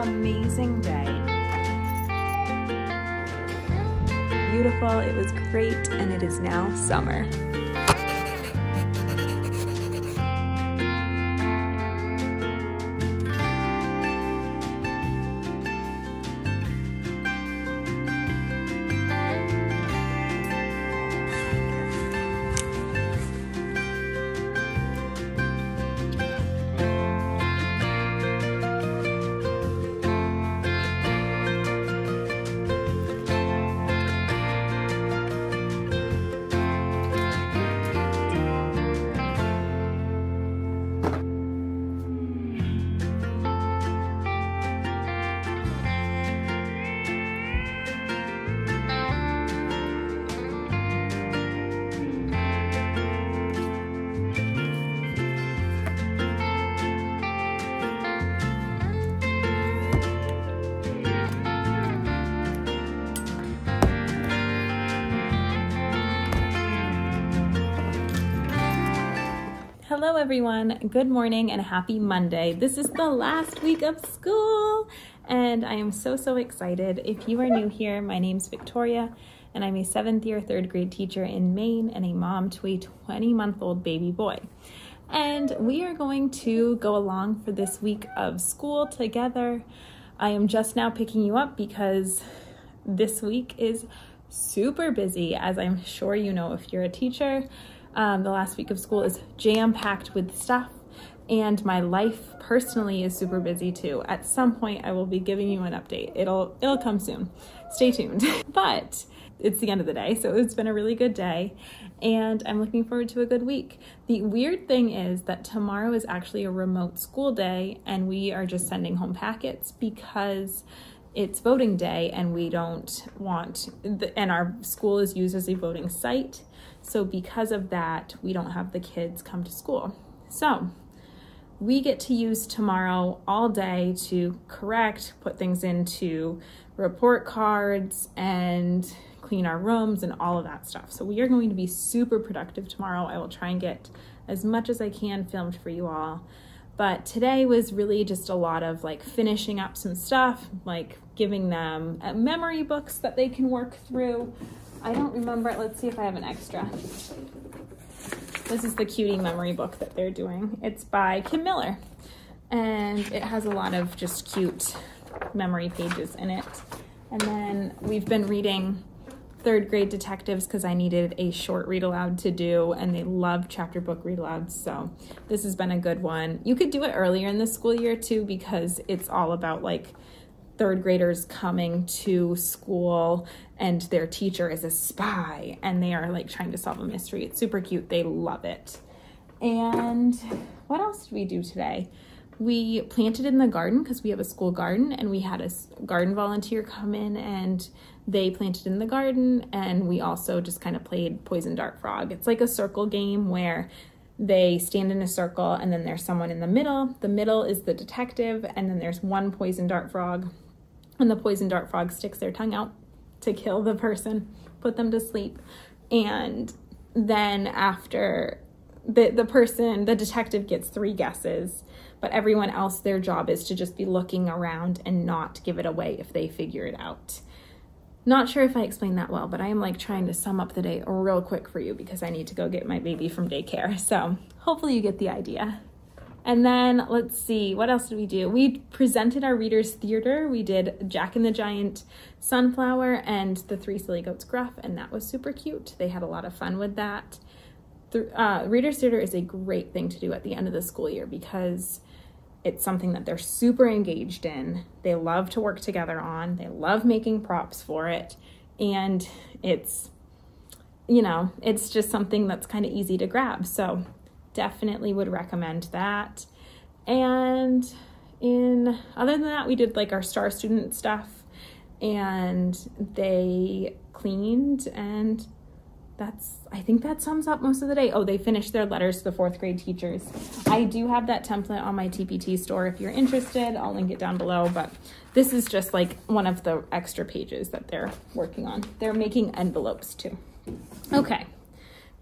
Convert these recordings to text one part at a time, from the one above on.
amazing day. Beautiful, it was great, and it is now summer. Hello everyone, good morning and happy Monday. This is the last week of school and I am so excited. If you are new here, my name's Victoria and I'm a 7th year 3rd grade teacher in Maine and a mom to a 20-month-old baby boy. And we are going to go along for this week of school together. I am just now picking you up because this week is super busy, as I'm sure you know if you're a teacher. The last week of school is jam-packed with stuff, and my life personally is super busy too. At some point, I will be giving you an update. It'll come soon. Stay tuned. But it's the end of the day, so it's been a really good day, and I'm looking forward to a good week. The weird thing is that tomorrow is actually a remote school day, and we are just sending home packets because it's voting day, and we don't want, and our school is used as a voting site. So because of that, we don't have the kids come to school. So we get to use tomorrow all day to correct, put things into report cards and clean our rooms and all of that stuff. So we are going to be super productive tomorrow. I will try and get as much as I can filmed for you all. But today was really just a lot of like finishing up some stuff, like giving them memory books that they can work through. I don't remember, let's see if I have an extra. This is the Cutie memory book that they're doing. It's by Kim Miller, and it has a lot of just cute memory pages in it. And then we've been reading 3rd grade detectives because I needed a short read aloud to do, and they love chapter book read alouds, so this has been a good one. You could do it earlier in the school year too, because it's all about like 3rd graders coming to school and their teacher is a spy and they are like trying to solve a mystery. It's super cute. They love it. And what else did we do today? We planted in the garden because we have a school garden, and we had a garden volunteer come in and they planted in the garden, and we also just kind of played Poison Dart Frog. It's like a circle game where they stand in a circle and then there's someone in the middle. The middle is the detective, and then there's one poison dart frog, and the poison dart frog sticks their tongue out to kill the person, put them to sleep. And then after the detective gets 3 guesses, but everyone else, their job is to just be looking around and not give it away if they figure it out. Not sure if I explained that well, but I am like trying to sum up the day real quick for you because I need to go get my baby from daycare. So hopefully you get the idea. And then let's see, what else did we do? We presented our Reader's Theater. We did Jack and the Giant Sunflower and the 3 Silly Goats Gruff, and that was super cute. They had a lot of fun with that. Reader's Theater is a great thing to do at the end of the school year because it's something that they're super engaged in. They love to work together on. They love making props for it. And it's, you know, it's just something that's kind of easy to grab. So definitely would recommend that. And other than that, we did like our star student stuff, and they cleaned, and I think that sums up most of the day. Oh, they finished their letters to the 4th grade teachers. I do have that template on my TPT store if you're interested. I'll link it down below, but this is just like one of the extra pages that they're working on. They're making envelopes too. Okay,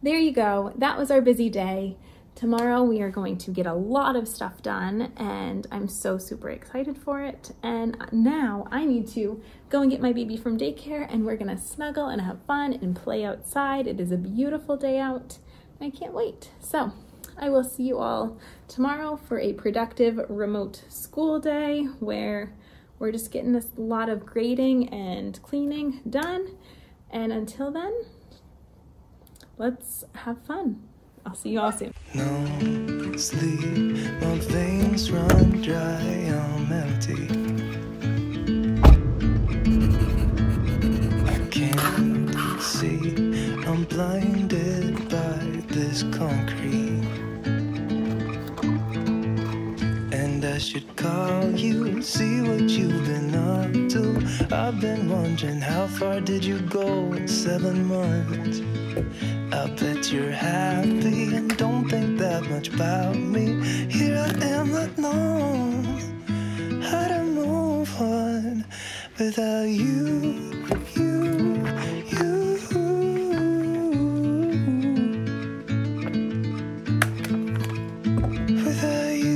there you go. That was our busy day. Tomorrow we are going to get a lot of stuff done and I'm so super excited for it. And now I need to go and get my baby from daycare and we're gonna snuggle and have fun and play outside. It is a beautiful day out and I can't wait. So I will see you all tomorrow for a productive remote school day where we're just getting a lot of grading and cleaning done. And until then, let's have fun. I'll see you all soon. No sleep, my veins run dry, I'm empty. I can't see, I'm blinded by this concrete. And I should call you, see what you've been up to. I've been wondering, how far did you go in 7 months? I bet you're happy and don't think that much about me. Here I am, not know how to move on without you. Without you.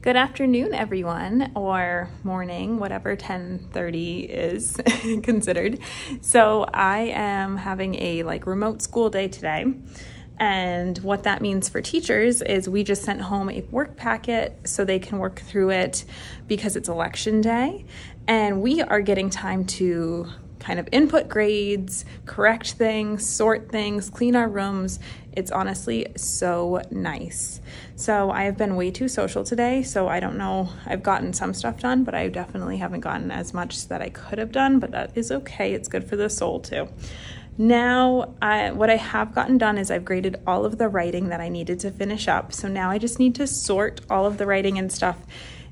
Good afternoon, everyone, or morning, whatever 10:30 is considered. So I am having a remote school day today. And what that means for teachers is we just sent home a work packet so they can work through it because it's election day. And we are getting time to kind of input grades, correct things, sort things, clean our rooms. It's honestly so nice. So I have been way too social today, so I don't know. I've gotten some stuff done, but I definitely haven't gotten as much that I could have done, but that is okay. It's good for the soul too. Now, what I have gotten done is I've graded all of the writing that I needed to finish up. So now I just need to sort all of the writing and stuff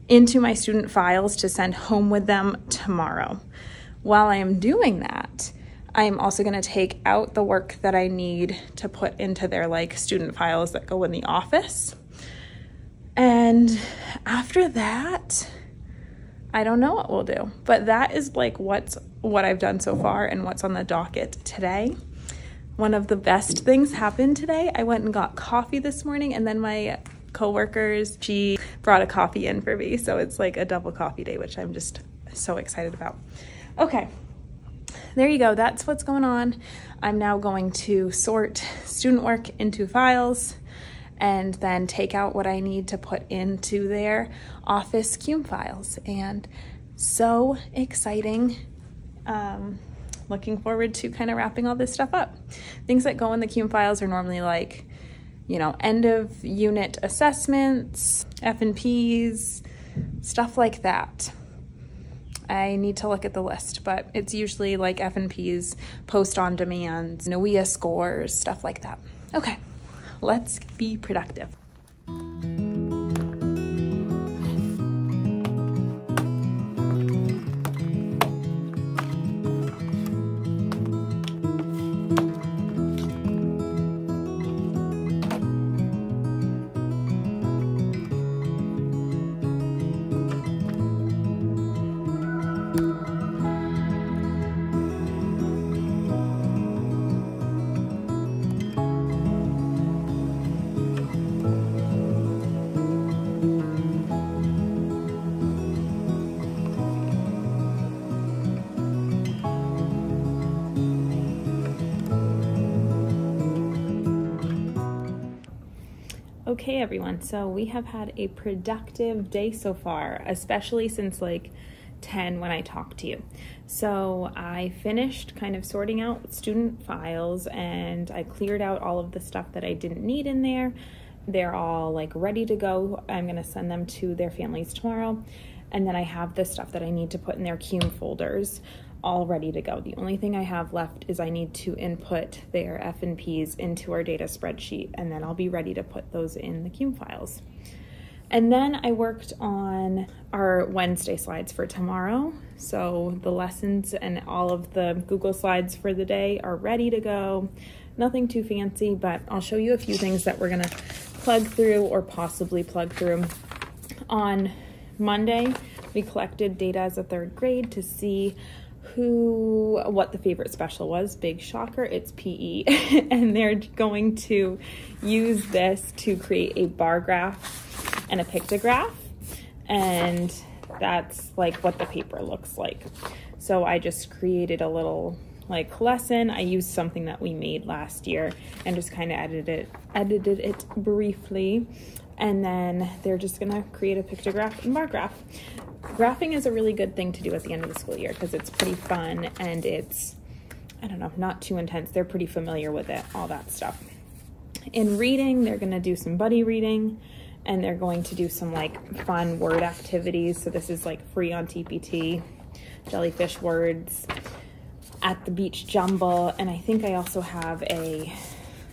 into my student files to send home with them tomorrow. While I am doing that, I'm also going to take out the work that I need to put into their student files that go in the office. And after that, I don't know what we'll do, but that is what I've done so far and what's on the docket today. One of the best things happened today. I went and got coffee this morning, and then my coworkers, she brought a coffee in for me. So it's like a double coffee day, which I'm just so excited about. Okay, there you go. That's what's going on. I'm now going to sort student work into files and then take out what I need to put into their office CUME files. And so exciting. Looking forward to kind of wrapping all this stuff up. Things that go in the CUME files are normally end of unit assessments, F&Ps, stuff like that. I need to look at the list, but it's usually F&Ps, post on demand, NOEA scores, stuff like that. Okay, let's be productive. Okay, everyone, so we have had a productive day so far, especially since 10 when I talked to you. So I finished kind of sorting out student files and I cleared out all of the stuff that I didn't need in there. They're all ready to go. I'm gonna send them to their families tomorrow. And then I have the stuff that I need to put in their CUME folders all ready to go. The only thing I have left is I need to input their F&Ps into our data spreadsheet, and then I'll be ready to put those in the CUME files. And then I worked on our Wednesday slides for tomorrow. So the lessons and all of the Google slides for the day are ready to go. Nothing too fancy, but I'll show you a few things that we're gonna plug through or possibly plug through. On Monday, We collected data as a third grade to see what the favorite special was. Big shocker, it's PE. And they're going to use this to create a bar graph and a pictograph. And that's like what the paper looks like. So I just created a little like lesson. I used something that we made last year and just kind of edited it briefly. And then they're just gonna create a pictograph and bar graph. Graphing is a really good thing to do at the end of the school year because it's pretty fun and it's, I don't know, not too intense. They're pretty familiar with it, all that stuff. In reading, they're gonna do some buddy reading and they're going to do some like fun word activities. So this is like free on TPT, jellyfish words, at the beach jumble. And I think I also have a,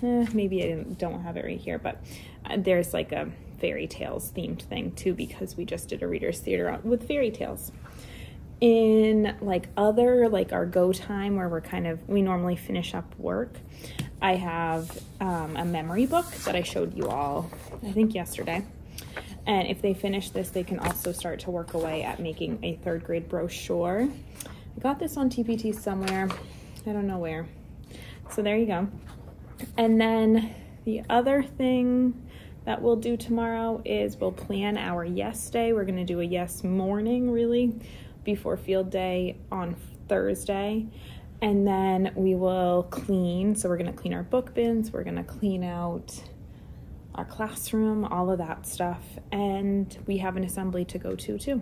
maybe I don't have it right here, but there's like a fairy tales themed thing too, because we just did a reader's theater with fairy tales. In like other, like our go time where we normally finish up work, I have a memory book that I showed you all, I think yesterday. And if they finish this, they can also start to work away at making a third grade brochure. I got this on TPT somewhere, I don't know where. So there you go. And then the other thing that we'll do tomorrow is we'll plan our yes day. We're gonna do a yes morning really before field day on Thursday. And then we will clean. So we're gonna clean our book bins. We're gonna clean out our classroom, all of that stuff. And we have an assembly to go to too.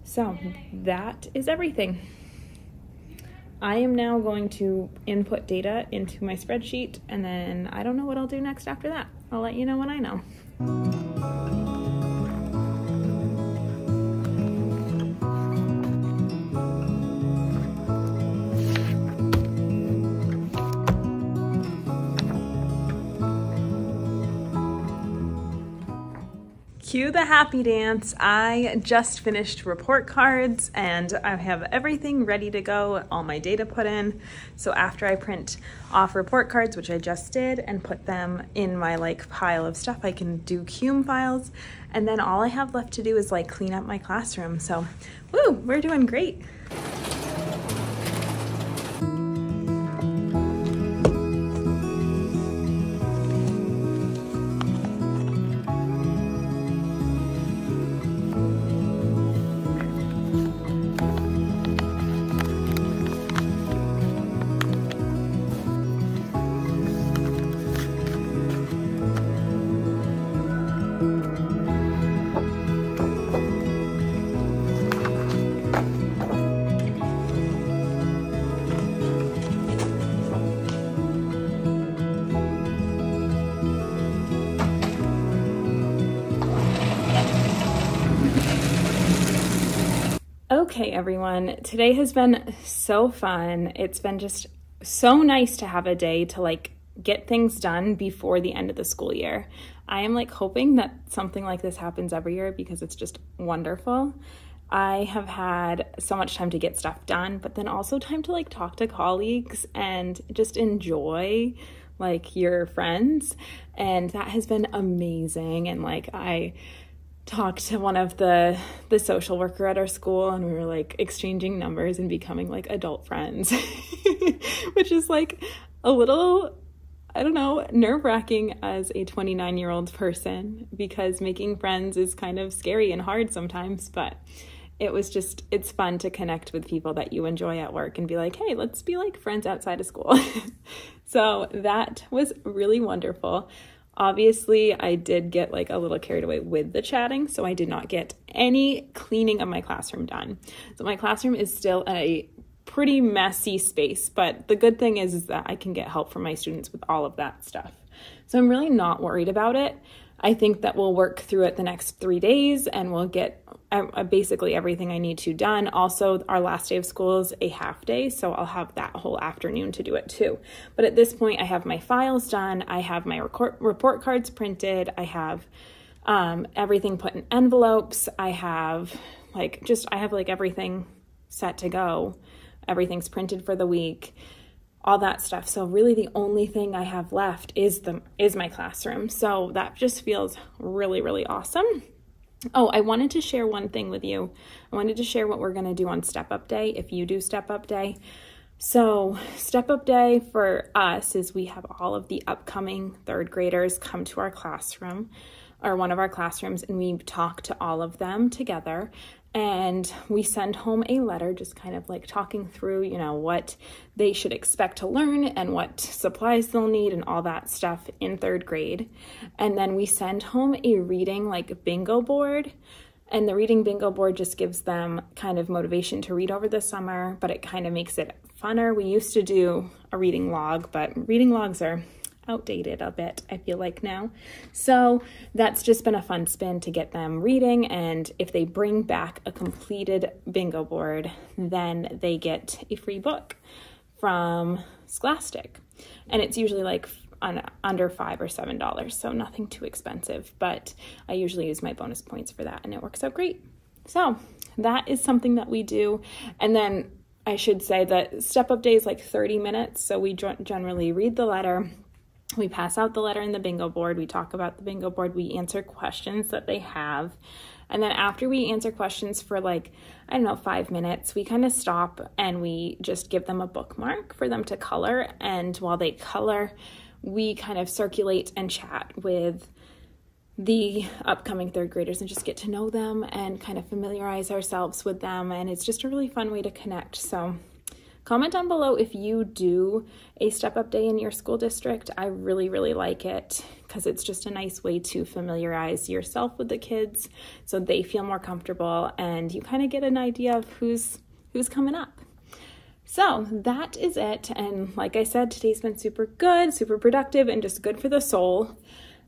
So that is everything. I am now going to input data into my spreadsheet and then I don't know what I'll do next after that. I'll let you know when I know. Cue the happy dance. I just finished report cards and I have everything ready to go, all my data put in. So after I print off report cards, which I just did, and put them in my like pile of stuff, I can do CUME files. And then all I have left to do is like clean up my classroom. So, woo, we're doing great. Okay, everyone, today has been so fun. It's been just so nice to have a day to like get things done before the end of the school year. I am like hoping that something like this happens every year because it's just wonderful. I have had so much time to get stuff done, but then also time to like talk to colleagues and just enjoy like your friends. And that has been amazing. And like I talked to one of the social worker at our school and we were like exchanging numbers and becoming like adult friends, which is like a little, I don't know, nerve-wracking as a 29-year-old person because making friends is kind of scary and hard sometimes, but it's fun to connect with people that you enjoy at work and be like, hey, let's be like friends outside of school. So that was really wonderful. Obviously, I did get like a little carried away with the chatting, so I did not get any cleaning of my classroom done. So my classroom is still a pretty messy space, but the good thing is that I can get help from my students with all of that stuff. So I'm really not worried about it. I think that we'll work through it the next 3 days and we'll get basically everything I need to done. Also, our last day of school is a half day, so I'll have that whole afternoon to do it too. But at this point, I have my files done. I have my report cards printed. I have everything put in envelopes. I have everything set to go. Everything's printed for the week, all that stuff. So really the only thing I have left is my classroom. So that just feels really, really awesome. Oh, I wanted to share one thing with you. I wanted to share what we're going to do on Step Up Day if you do Step Up Day. So Step Up Day for us is we have all of the upcoming third graders come to our classroom, or one of our classrooms, and we talk to all of them together. And we send home a letter just kind of like talking through, you know, what they should expect to learn and what supplies they'll need and all that stuff in third grade. And then we send home a reading like bingo board. And the reading bingo board just gives them kind of motivation to read over the summer, but it kind of makes it funner. We used to do a reading log, but reading logs are outdated a bit, I feel like now. So that's just been a fun spin to get them reading, and if they bring back a completed bingo board, then they get a free book from Scholastic. And it's usually like under $5 or $7, so nothing too expensive, but I usually use my bonus points for that and it works out great. So that is something that we do. And then I should say that Step Up Day is like 30 minutes, so we generally read the letter. We pass out the letter in the bingo board. We talk about the bingo board. We answer questions that they have. And then after we answer questions for like, 5 minutes, we kind of stop and we just give them a bookmark for them to color. And while they color, we kind of circulate and chat with the upcoming third graders and just get to know them and kind of familiarize ourselves with them. And it's just a really fun way to connect. So comment down below if you do a Step Up Day in your school district. I really, really like it because it's just a nice way to familiarize yourself with the kids so they feel more comfortable and you kind of get an idea of who's coming up. So that is it. And like I said, today's been super good, super productive, and just good for the soul.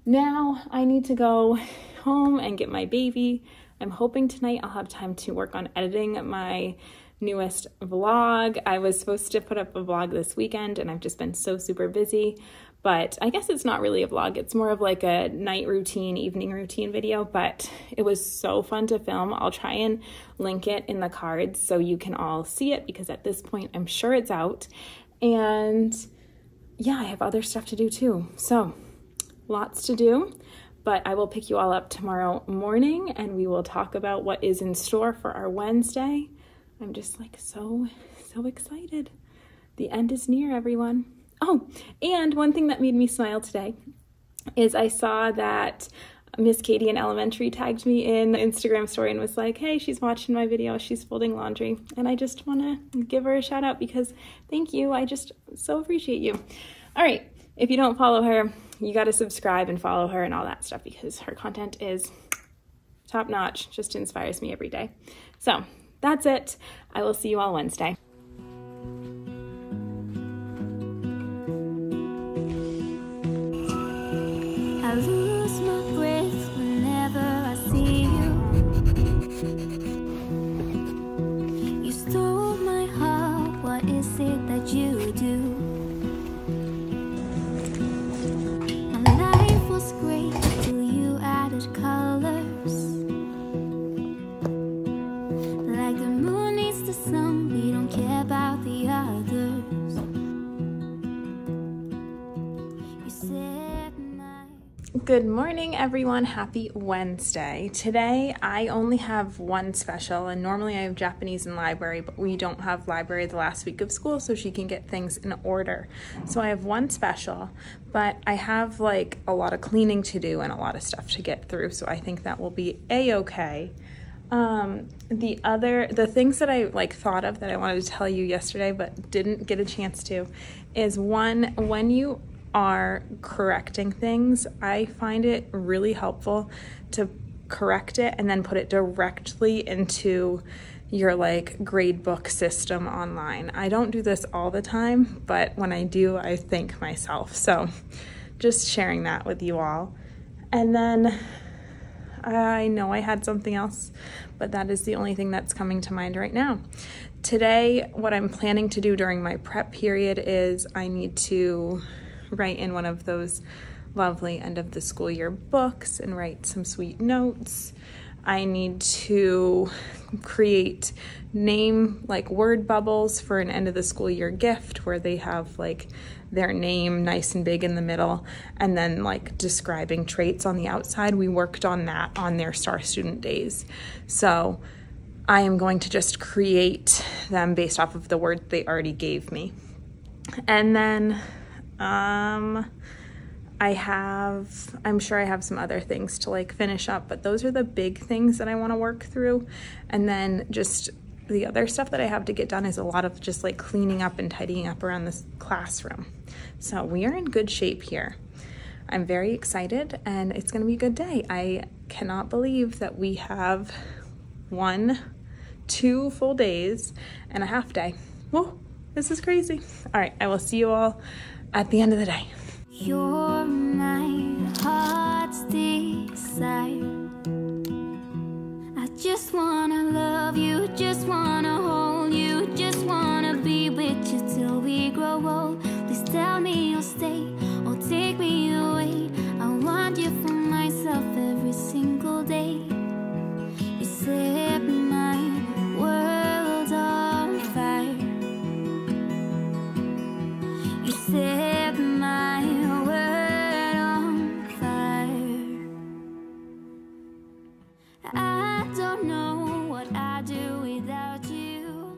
Now I need to go home and get my baby. I'm hoping tonight I'll have time to work on editing my newest vlog. I was supposed to put up a vlog this weekend and I've just been so super busy, but I guess it's not really a vlog. It's more of like a night routine, evening routine video, but it was so fun to film. I'll try and link it in the cards so you can all see it because at this point I'm sure it's out. And yeah, I have other stuff to do too. So lots to do, but I will pick you all up tomorrow morning and we will talk about what is in store for our Wednesday. I'm just like so excited. The end is near, everyone. Oh, and one thing that made me smile today is I saw that Miss Katie in elementary tagged me in the Instagram story and was like, hey, she's watching my video, she's folding laundry. And I just want to give her a shout out because thank you. I just so appreciate you. All right. If you don't follow her, you got to subscribe and follow her and all that stuff because her content is top notch. Just inspires me every day. So that's it. I will see you all Wednesday. I lose my breath whenever I see you. You stole my heart, what is it that you do? My life was great till you added colors. Like the moon needs the sun, we don't care about the others. You said my... Good morning, everyone. Happy Wednesday. Today, I only have one special, and normally I have Japanese in library, but we don't have library the last week of school, so she can get things in order. So I have one special, but I have like a lot of cleaning to do and a lot of stuff to get through, so I think that will be a-okay. The things that I like thought of that I wanted to tell you yesterday, but didn't get a chance to, is one, when you are correcting things, I find it really helpful to correct it and then put it directly into your like grade book system online. I don't do this all the time, but when I do, I thank myself. So just sharing that with you all. And then I know I had something else, but that is the only thing that's coming to mind right now. Today, what I'm planning to do during my prep period is I need to write in one of those lovely end of the school year books and write some sweet notes. I need to create name like word bubbles for an end of the school year gift where they have like their name nice and big in the middle and then like describing traits on the outside. We worked on that on their Star Student Days. So I am going to just create them based off of the words they already gave me. And then I'm sure I have some other things to like finish up, but those are the big things that I want to work through. And then just the other stuff that I have to get done is a lot of just like cleaning up and tidying up around this classroom. So we are in good shape here. I'm very excited and it's going to be a good day. I cannot believe that we have 2 full days and a half day. Whoa, this is crazy. All right, I will see you all at the end of the day. You're my heart's desire. I just wanna love you, just wanna hold you, just wanna be with you till we grow old. Please tell me you'll stay or take me away. I want you for myself every single day. You set my world on fire. You set my world on fire. I don't know what I'd do without you.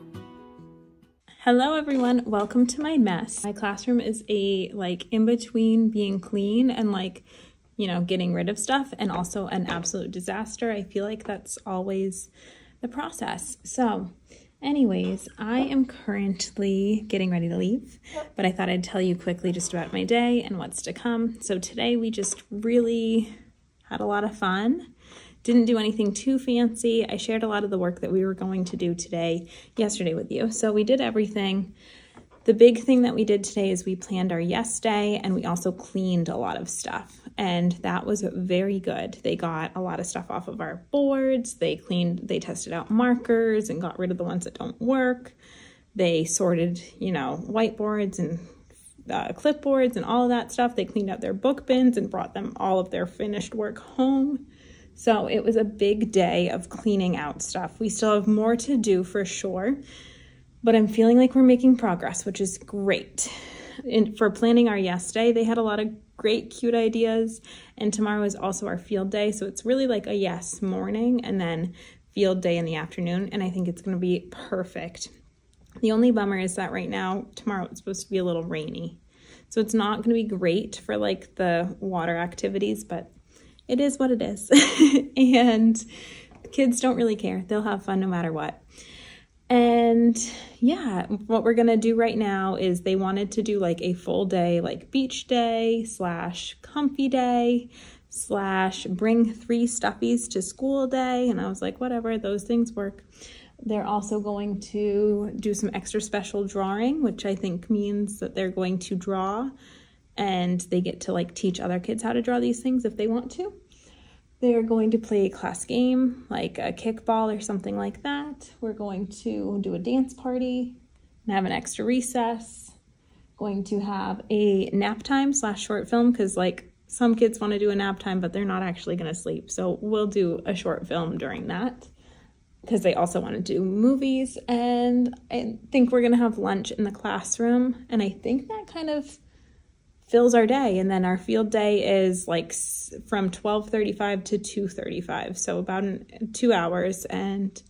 Hello everyone, welcome to my mess. My classroom is a like in between being clean and like, you know, getting rid of stuff and also an absolute disaster. I feel like that's always the process. So anyways, I am currently getting ready to leave, but I thought I'd tell you quickly just about my day and what's to come. So today we just really had a lot of fun. Didn't do anything too fancy. I shared a lot of the work that we were going to do yesterday with you. So we did everything. The big thing that we did today is we planned our yes day and we also cleaned a lot of stuff. And that was very good. They got a lot of stuff off of our boards. They tested out markers and got rid of the ones that don't work. They sorted, you know, whiteboards and clipboards and all of that stuff. They cleaned out their book bins and brought them all of their finished work home. So it was a big day of cleaning out stuff. We still have more to do for sure, but I'm feeling like we're making progress, which is great. For planning our yes day, they had a lot of great, cute ideas, and tomorrow is also our field day, so it's really like a yes morning and then field day in the afternoon, and I think it's going to be perfect. The only bummer is that right now, tomorrow it's supposed to be a little rainy, so it's not going to be great for like the water activities, but it is what it is. And kids don't really care. They'll have fun no matter what. And yeah, what we're gonna do right now is they wanted to do like a full day, like beach day / comfy day / bring 3 stuffies to school day. And I was like, whatever, those things work. They're also going to do some extra special drawing, which I think means that they're going to draw and they get to like teach other kids how to draw these things if they want to. They are going to play a class game, like a kickball or something like that. We're going to do a dance party and have an extra recess. Going to have a nap time / short film because like some kids want to do a nap time, but they're not actually going to sleep. So we'll do a short film during that because they also want to do movies. And I think we're going to have lunch in the classroom. And I think that kind of fills our day. And then our field day is like from 12:35 to 2:35, so about 2 hours, and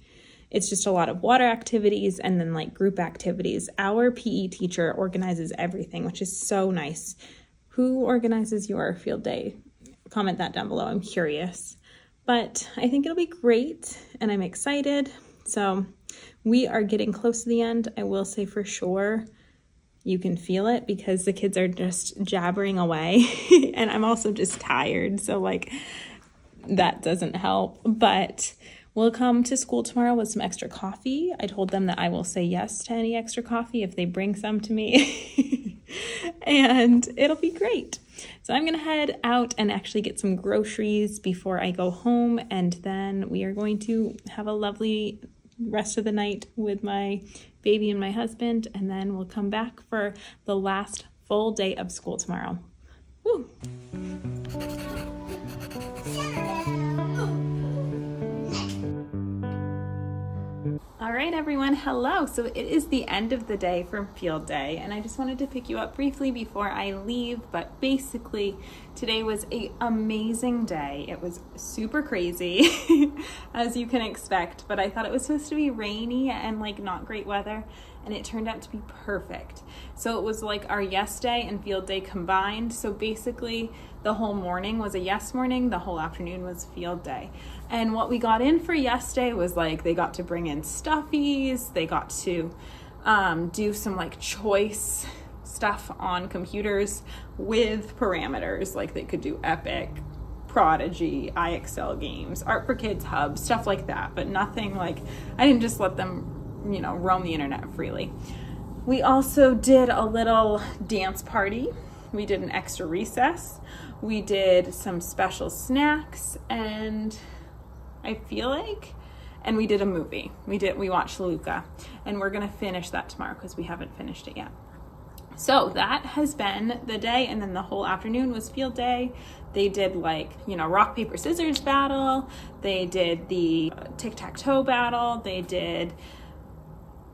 it's just a lot of water activities and then like group activities. Our PE teacher organizes everything, which is so nice. Who organizes your field day? Comment that down below. I'm curious, but I think it'll be great and I'm excited. So we are getting close to the end. I will say for sure you can feel it because the kids are just jabbering away and I'm also just tired, so like that doesn't help. But we'll come to school tomorrow with some extra coffee. I told them that I will say yes to any extra coffee if they bring some to me and it'll be great. So I'm gonna head out and actually get some groceries before I go home, and then we are going to have a lovely rest of the night with my baby and my husband, and then we'll come back for the last full day of school tomorrow. Woo. right, everyone. Hello. So it is the end of the day from field day, and I just wanted to pick you up briefly before I leave. But basically, today was an amazing day. It was super crazy, as you can expect, but I thought it was supposed to be rainy and like not great weather, and it turned out to be perfect. So it was like our yes day and field day combined. So basically, the whole morning was a yes morning, the whole afternoon was field day. And what we got in for yes day was like, they got to bring in stuffies, they got to do some like choice stuff on computers with parameters, like they could do Epic, Prodigy, iExcel games, Art for Kids Hub, stuff like that, but nothing like, I didn't just let them, you know, roam the internet freely. We also did a little dance party. We did an extra recess. We did some special snacks, and I feel like, and we did a movie. We watched Luca, and we're gonna finish that tomorrow because we haven't finished it yet. So that has been the day, and then the whole afternoon was field day. They did like, you know, rock, paper, scissors battle. They did the tic-tac-toe battle. They did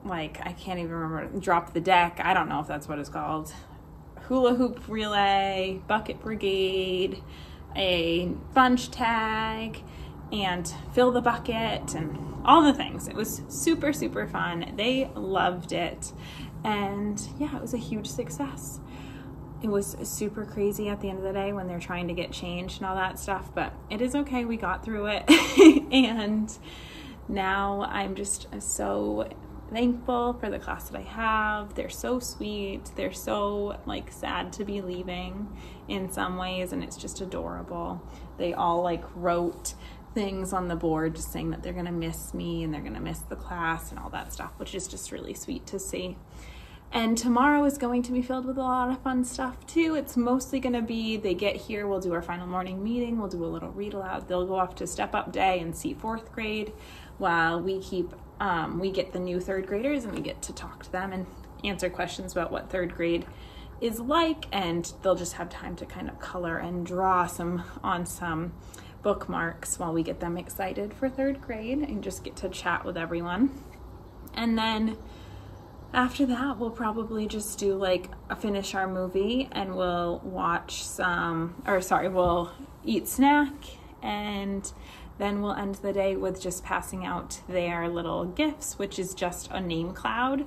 like, I can't even remember, drop the deck. I don't know if that's what it's called. Hula hoop relay, bucket brigade, a bunch tag, and fill the bucket, and all the things. It was super, super fun. They loved it. And yeah, it was a huge success. It was super crazy at the end of the day when they're trying to get changed and all that stuff, but it is okay. We got through it. And now I'm just so thankful for the class that I have. They're so sweet. They're so like sad to be leaving in some ways, and it's just adorable. They all like wrote things on the board just saying that they're gonna miss me and they're gonna miss the class and all that stuff, which is just really sweet to see. And tomorrow is going to be filled with a lot of fun stuff too. It's mostly gonna be, they get here, we'll do our final morning meeting, we'll do a little read aloud, they'll go off to step up day and see 4th grade while we get the new 3rd graders, and we get to talk to them and answer questions about what 3rd grade is like, and they'll just have time to kind of color and draw on some bookmarks while we get them excited for 3rd grade and just get to chat with everyone. And then after that, we'll probably just do like finish our movie, and we'll watch we'll eat snack, and then we'll end the day with just passing out their little gifts, which is just a name cloud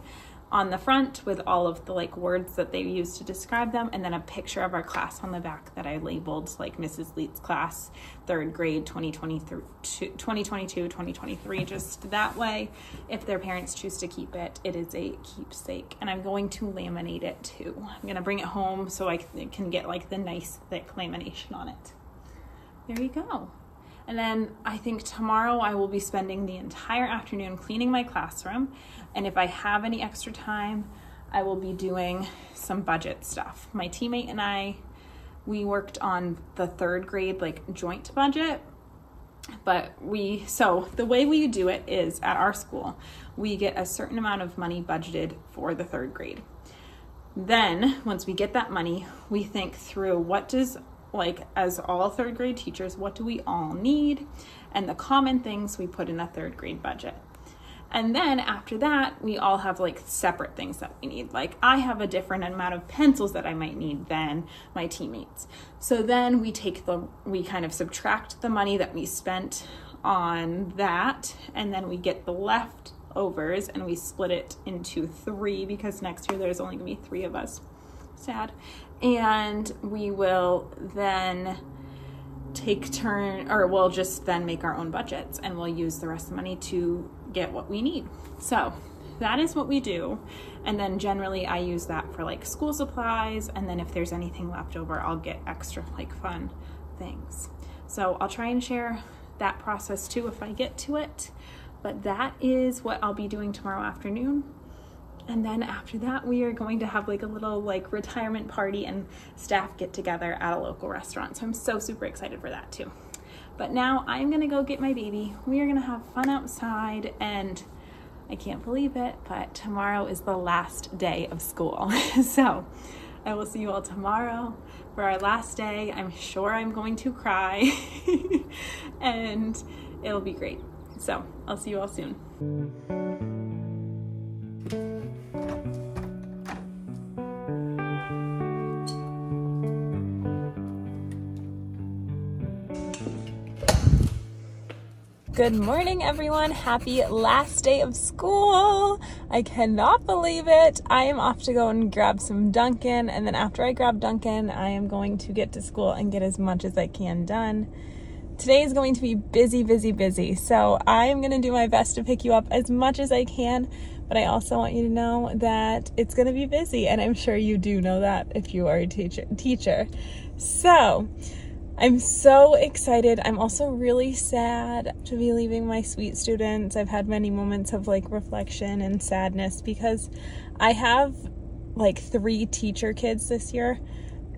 on the front with all of the like words that they use to describe them, and then a picture of our class on the back that I labeled like Mrs. Leet's class, 3rd grade 2022-2023, just that way if their parents choose to keep it, it is a keepsake. And I'm going to laminate it too. I'm gonna bring it home so I can get like the nice thick lamination on it. There you go. And then I think tomorrow I will be spending the entire afternoon cleaning my classroom. And if I have any extra time, I will be doing some budget stuff. My teammate and I, we worked on the 3rd grade like joint budget, but so the way we do it is at our school, we get a certain amount of money budgeted for the 3rd grade. Then once we get that money, we think through what does, like as all 3rd grade teachers, what do we all need? And the common things we put in a 3rd grade budget. And then after that, we all have like separate things that we need. Like I have a different amount of pencils that I might need than my teammates. So then we kind of subtract the money that we spent on that, and then we get the leftovers and we split it into 3, because next year there's only gonna be 3 of us. Sad. And we will then we'll just then make our own budgets, and we'll use the rest of the money to get what we need. So that is what we do. And then generally I use that for like school supplies, and then if there's anything left over, I'll get extra like fun things. So I'll try and share that process too if I get to it. But that is what I'll be doing tomorrow afternoon. And then after that, we are going to have like a little like retirement party and staff get together at a local restaurant. So I'm so super excited for that too. But now I'm gonna go get my baby. We are gonna have fun outside, and I can't believe it, but tomorrow is the last day of school. So I will see you all tomorrow for our last day. I'm sure I'm going to cry and it'll be great. So I'll see you all soon. Good morning, everyone. Happy last day of school. I cannot believe it. I am off to go and grab some Dunkin', and then after I grab Dunkin', I am going to get to school and get as much as I can done. Today is going to be busy, busy, busy. So I am going to do my best to pick you up as much as I can, but I also want you to know that it's going to be busy, and I'm sure you do know that if you are a teacher. So I'm so excited. I'm also really sad to be leaving my sweet students. I've had many moments of like reflection and sadness because I have like 3 teacher kids this year,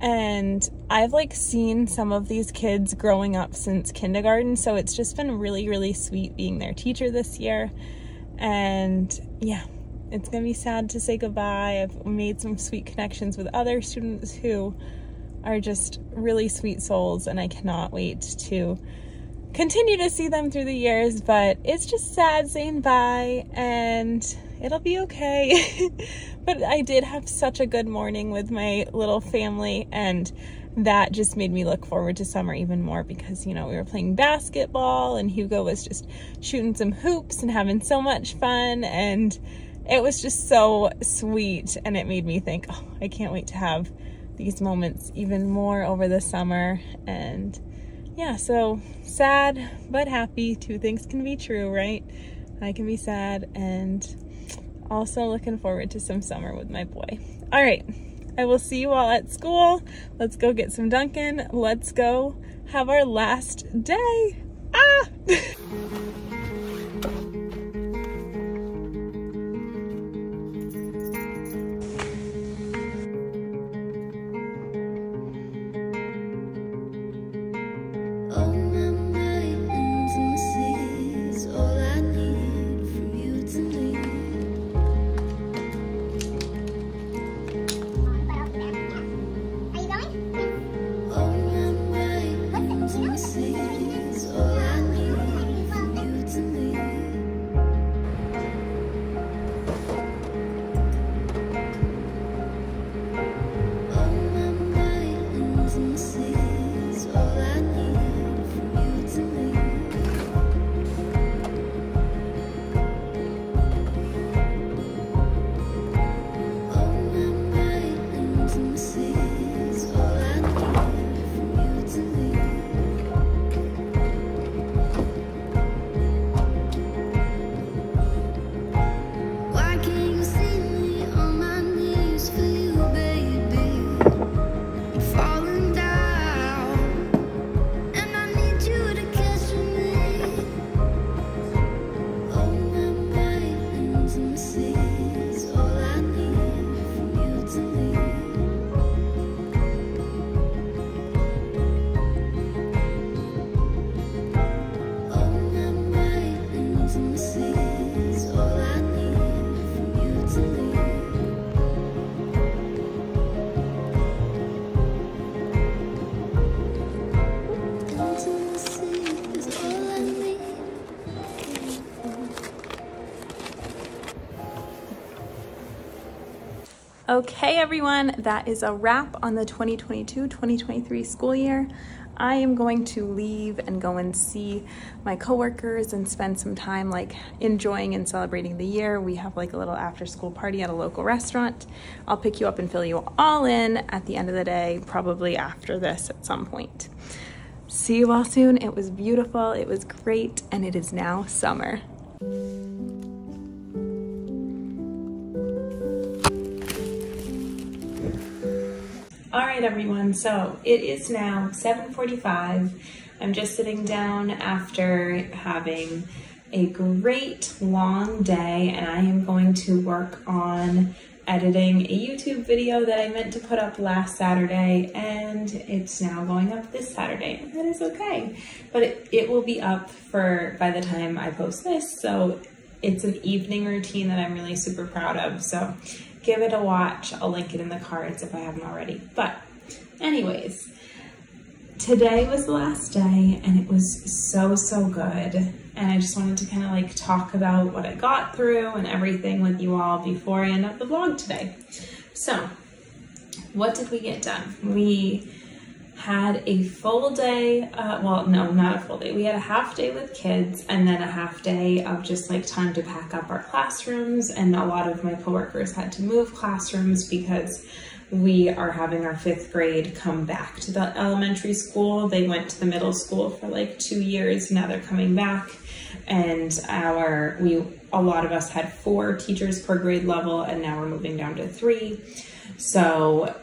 and I've like seen some of these kids growing up since kindergarten. So it's just been really, really sweet being their teacher this year. And yeah, it's gonna be sad to say goodbye. I've made some sweet connections with other students who are just really sweet souls, and I cannot wait to continue to see them through the years, but it's just sad saying bye, and it'll be okay. But I did have such a good morning with my little family, and that just made me look forward to summer even more because, you know, we were playing basketball and Hugo was just shooting some hoops and having so much fun, and it was just so sweet, and it made me think, oh, I can't wait to have these moments even more over the summer. And yeah, so sad but happy. 2 things can be true, right? I can be sad and also looking forward to some summer with my boy. All right, I will see you all at school. Let's go get some Dunkin'. Let's go have our last day. Ah! Okay, everyone, that is a wrap on the 2022-2023 school year. I am going to leave and go and see my coworkers and spend some time like enjoying and celebrating the year. We have like a little after school party at a local restaurant. I'll pick you up and fill you all in at the end of the day, probably after this at some point. See you all soon. It was beautiful, it was great, and it is now summer. All right, everyone, so it is now 7:45. I'm just sitting down after having a great long day, and I am going to work on editing a YouTube video that I meant to put up last Saturday, and it's now going up this Saturday, and that is okay. But it will be up by the time I post this, so it's an evening routine that I'm really super proud of, so give it a watch. I'll link it in the cards if I haven't already. But anyways, Today was the last day and it was so good. And I just wanted to kind of like talk about what I got through and everything with you all before I end up the vlog today. So, what did we get done? We had a full day, well, no, not a full day. We had a half day with kids and then a half day of just like time to pack up our classrooms. And a lot of my coworkers had to move classrooms because we are having our 5th grade come back to the elementary school. They went to the middle school for like 2 years. Now they're coming back. And a lot of us had 4 teachers per grade level, and now we're moving down to 3. So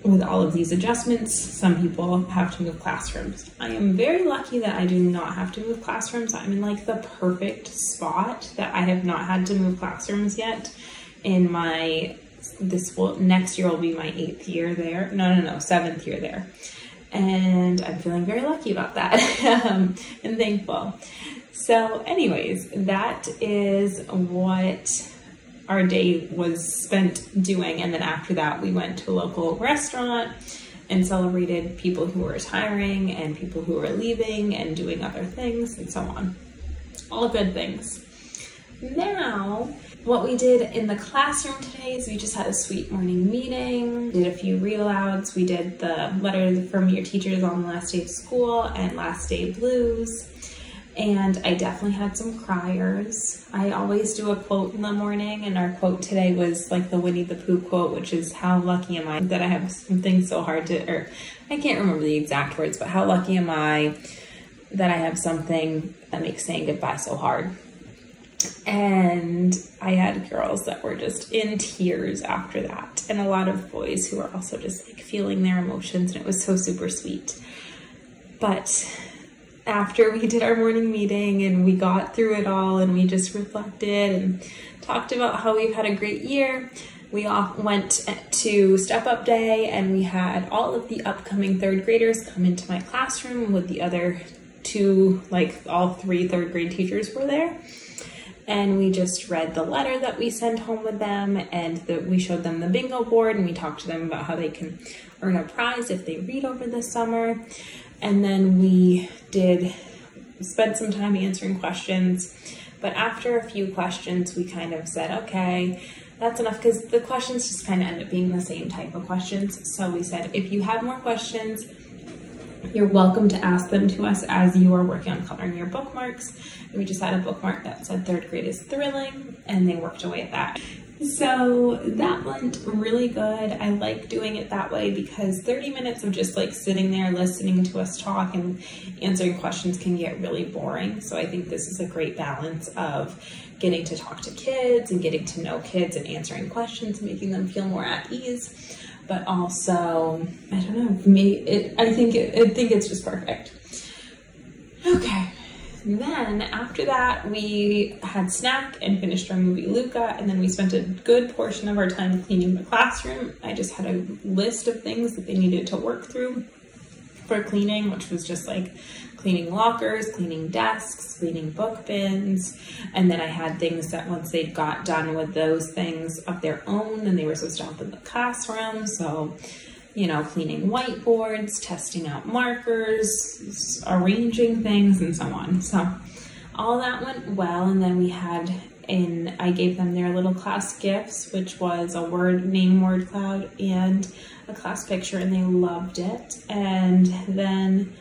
with all of these adjustments, some people have to move classrooms. I am very lucky that I do not have to move classrooms. I'm in like the perfect spot that I have not had to move classrooms yet in next year will be my 8th year there. No, 7th year there. And I'm feeling very lucky about that and thankful. So anyways, that is what our day was spent doing. And then after that, we went to a local restaurant and celebrated people who were retiring and people who were leaving and doing other things and so on. All good things. Now, what we did in the classroom today is we just had a sweet morning meeting, did a few read alouds. We did the letter from your teachers on the last day of school and last day blues. And I definitely had some criers. I always do a quote in the morning, and our quote today was like the Winnie the Pooh quote, which is, how lucky am I that I have something so hard to, or I can't remember the exact words, but how lucky am I that I have something that makes saying goodbye so hard. And I had girls that were just in tears after that, and a lot of boys who were also just like feeling their emotions, and it was so super sweet. But after we did our morning meeting and we got through it all and we just reflected and talked about how we've had a great year, we all went to Step Up Day, and we had all of the upcoming 3rd graders come into my classroom with the other 2, like all 3 3rd grade teachers were there. And we just read the letter that we sent home with them, and we showed them the bingo board, and we talked to them about how they can earn a prize if they read over the summer. And then we spent some time answering questions. But after a few questions, we kind of said, okay, that's enough, because the questions just kind of end up being the same type of questions. So we said, if you have more questions, you're welcome to ask them to us as you are working on coloring your bookmarks. And we just had a bookmark that said 3rd grade is thrilling, and they worked away at that. So that went really good. I like doing it that way because 30 minutes of just like sitting there listening to us talk and answering questions can get really boring. So I think this is a great balance of getting to talk to kids and getting to know kids and answering questions, making them feel more at ease. But also, I don't know, for me, I think it's just perfect. Okay. Then after that, we had snack and finished our movie Luca, and then we spent a good portion of our time cleaning the classroom. I just had a list of things that they needed to work through for cleaning, which was just like cleaning lockers, cleaning desks, cleaning book bins. And then I had things that once they got done with those things of their own, then they were supposed to help in the classroom. So, you know, cleaning whiteboards, testing out markers, arranging things, and so on. So all that went well. And then we had I gave them their little class gifts, which was a name word cloud and a class picture, and they loved it. And then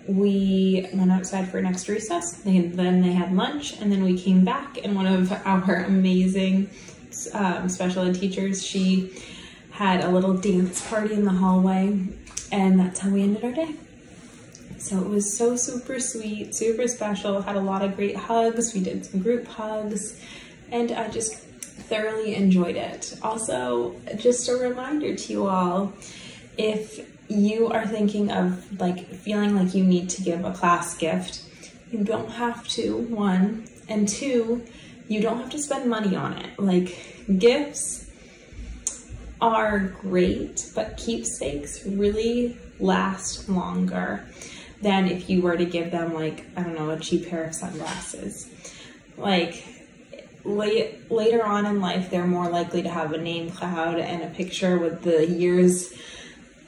we went outside for next recess. Then they had lunch, and then we came back, and one of our amazing special ed teachers, she had a little dance party in the hallway, and that's how we ended our day. So it was so super sweet, super special, had a lot of great hugs. We did some group hugs, and I just thoroughly enjoyed it. Also, just a reminder to you all, if you are thinking of like feeling like you need to give a class gift, you don't have to, 1, and 2, you don't have to spend money on it. Like, gifts are great, but keepsakes really last longer than if you were to give them, like, I don't know, a cheap pair of sunglasses. Like, later on in life, they're more likely to have a name cloud and a picture with the years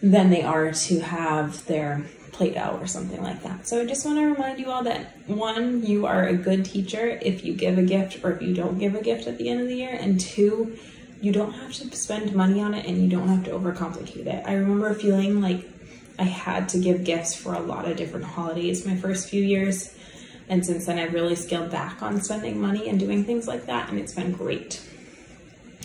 than they are to have their Play-Doh or something like that. So I just want to remind you all that, one, you are a good teacher if you give a gift or if you don't give a gift at the end of the year, and two, you don't have to spend money on it and you don't have to overcomplicate it. I remember feeling like I had to give gifts for a lot of different holidays my first few years, and since then I've really scaled back on spending money and doing things like that, and it's been great.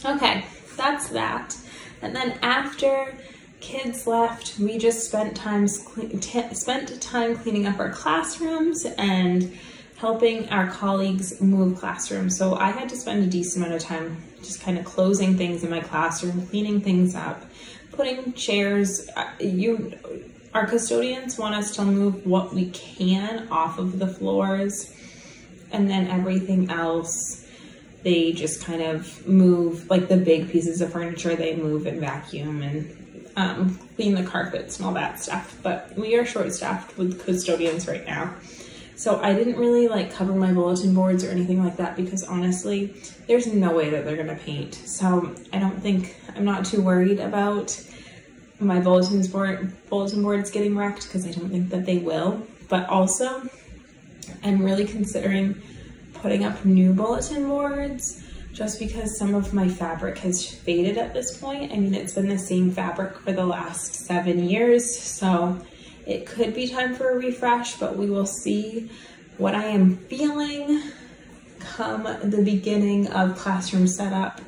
Okay, that's that. And then after kids left, we just spent time cleaning up our classrooms and helping our colleagues move classrooms. So I had to spend a decent amount of time just kind of closing things in my classroom, cleaning things up, putting chairs. Our custodians want us to move what we can off of the floors, and then everything else, they just kind of move, like the big pieces of furniture, they move and vacuum and clean the carpets and all that stuff. But we are short-staffed with custodians right now. So I didn't really like cover my bulletin boards or anything like that because honestly, there's no way that they're gonna paint. So I'm not too worried about my bulletin boards getting wrecked because I don't think that they will. But also, I'm really considering putting up new bulletin boards just because some of my fabric has faded at this point. I mean, it's been the same fabric for the last 7 years, so it could be time for a refresh, but we will see what I am feeling come the beginning of classroom setup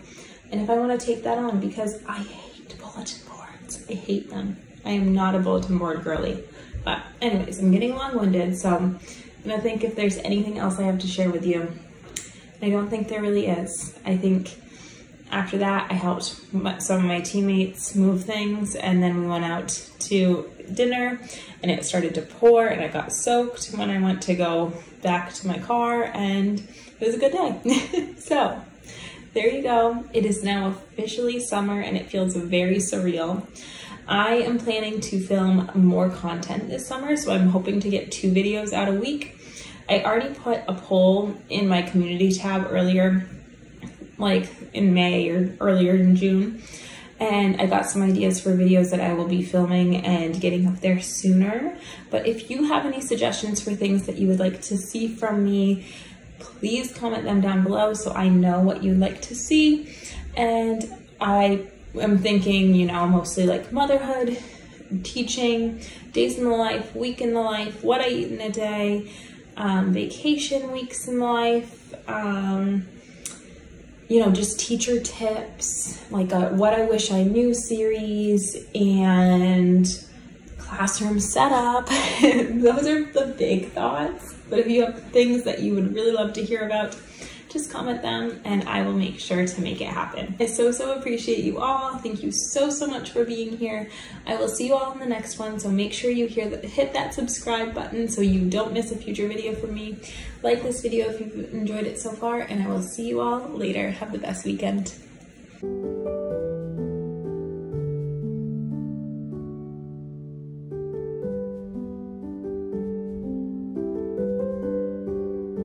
and if I want to take that on, because I hate bulletin boards. I hate them. I am not a bulletin board girly. But anyways, I'm getting long-winded, so I'm gonna think if there's anything else I have to share with you. I don't think there really is. I think after that, I helped some of my teammates move things, and then we went out to dinner and it started to pour and I got soaked when I went to go back to my car, and it was a good day. So there you go. It is now officially summer and it feels very surreal. I am planning to film more content this summer, so I'm hoping to get 2 videos out a week. I already put a poll in my community tab earlier, like in May or earlier in June, and I got some ideas for videos that I will be filming and getting up there sooner. But if you have any suggestions for things that you would like to see from me, please comment them down below so I know what you'd like to see. And I am thinking, you know, mostly like motherhood, teaching, days in the life, week in the life, what I eat in a day, vacation weeks in life, you know, just teacher tips, like a what I wish I knew series, and classroom setup. Those are the big thoughts. But if you have things that you would really love to hear about, just comment them and I will make sure to make it happen. I so appreciate you all. Thank you so much for being here. I will see you all in the next one, so make sure you hit that subscribe button so you don't miss a future video from me. Like this video if you've enjoyed it so far, and I will see you all later. Have the best weekend.